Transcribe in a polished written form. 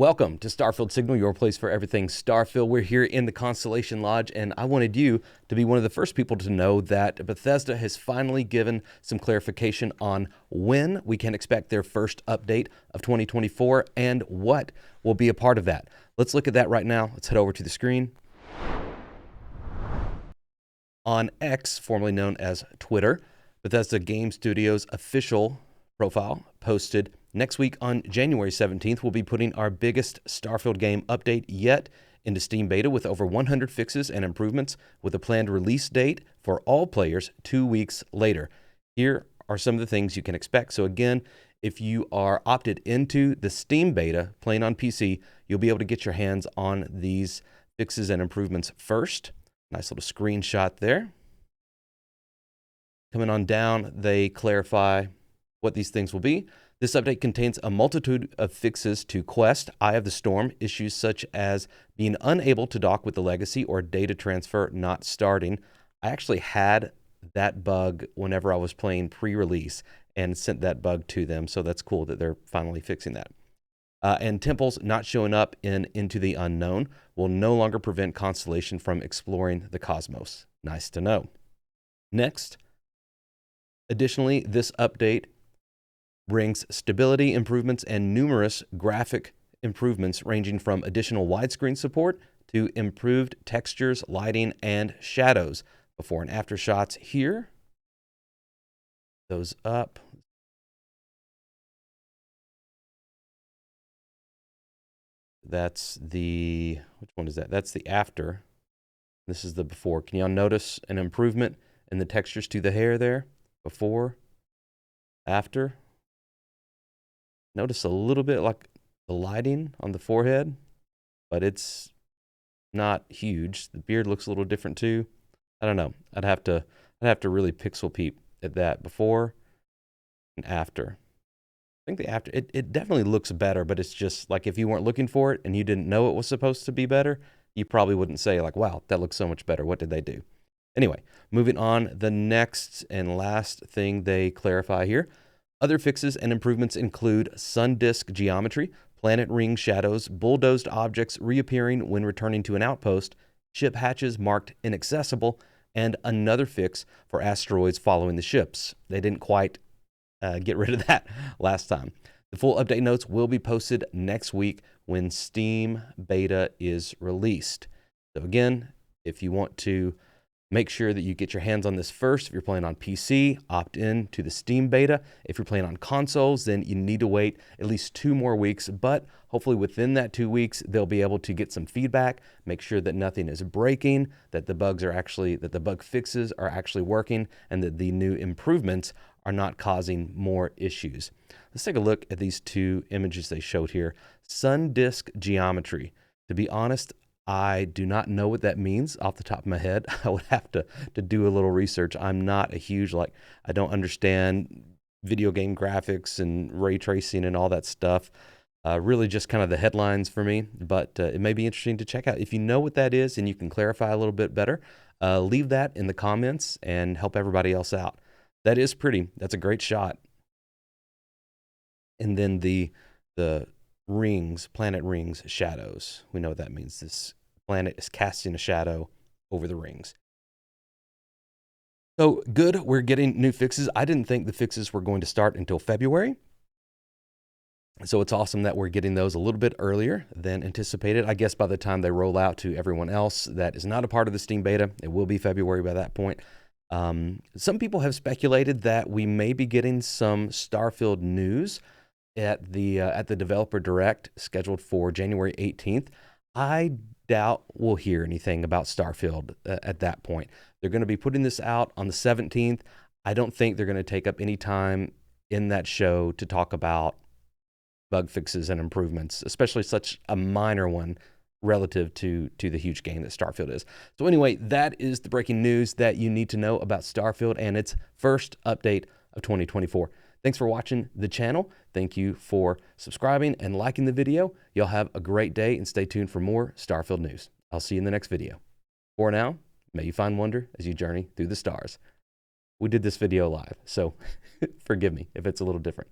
Welcome to Starfield Signal, your place for everything Starfield. We're here in the Constellation Lodge, and I wanted you to be one of the first people to know that Bethesda has finally given some clarification on when we can expect their first update of 2024 and what will be a part of that. Let's look at that right now. Let's head over to the screen. On X, formerly known as Twitter, Bethesda Game Studios official profile posted, next week on January 17th, we'll be putting our biggest Starfield game update yet into Steam Beta with over 100 fixes and improvements with a planned release date for all players 2 weeks later. Here are some of the things you can expect. So again, if you are opted into the Steam Beta playing on PC, you'll be able to get your hands on these fixes and improvements first. Nice little screenshot there. Coming on down, they clarify what these things will be. This update contains a multitude of fixes to Quest, Eye of the Storm, issues such as being unable to dock with the Legacy or data transfer not starting. I actually had that bug whenever I was playing pre-release and sent that bug to them, so that's cool that they're finally fixing that. And temples not showing up in Into the Unknown will no longer prevent Constellation from exploring the cosmos. Nice to know. Next, additionally, this update brings stability improvements and numerous graphic improvements ranging from additional widescreen support to improved textures, lighting, and shadows. Before and after shots here. Those up. That's the, which one is that? That's the after. This is the before. Can y'all notice an improvement in the textures to the hair there? Before, after. Notice a little bit like the lighting on the forehead, but it's not huge. The beard looks a little different too. I don't know. I'd have to really pixel peep at that before and after. I think the after, it definitely looks better, but it's just like if you weren't looking for it and you didn't know it was supposed to be better, you probably wouldn't say like, wow, that looks so much better. What did they do? Anyway, moving on, the next and last thing they clarify here. Other fixes and improvements include sun disk geometry, planet ring shadows, bulldozed objects reappearing when returning to an outpost, ship hatches marked inaccessible, and another fix for asteroids following the ships. They didn't quite get rid of that last time. The full update notes will be posted next week when Steam Beta is released. So again, if you want to make sure that you get your hands on this first. If you're playing on PC, opt in to the Steam Beta. If you're playing on consoles, then you need to wait at least 2 more weeks. But hopefully within that 2 weeks, they'll be able to get some feedback, make sure that nothing is breaking, that the bug fixes are actually working, and that the new improvements are not causing more issues. Let's take a look at these 2 images they showed here. Sun disk geometry. To be honest, I do not know what that means off the top of my head. I would have to do a little research. I'm not a huge, I don't understand video game graphics and ray tracing and all that stuff. Really just kind of the headlines for me, but it may be interesting to check out. If you know what that is and you can clarify a little bit better, leave that in the comments and help everybody else out. That is pretty. That's a great shot. And then the rings, planet rings, shadows. We know what that means. This planet is casting a shadow over the rings. So good, we're getting new fixes. I didn't think the fixes were going to start until February. So it's awesome that we're getting those a little bit earlier than anticipated. I guess by the time they roll out to everyone else that is not a part of the Steam Beta, it will be February by that point. Some people have speculated that we may be getting some Starfield news at the Developer Direct scheduled for January 18th. I doubt we'll hear anything about Starfield at that point. They're going to be putting this out on the 17th. I don't think they're going to take up any time in that show to talk about bug fixes and improvements, especially such a minor one relative to the huge game that Starfield is. So anyway, that is the breaking news that you need to know about Starfield and its first update of 2024. Thanks for watching the channel. Thank you for subscribing and liking the video. Y'all have a great day and stay tuned for more Starfield news. I'll see you in the next video. For now, may you find wonder as you journey through the stars. We did this video live, so forgive me if it's a little different.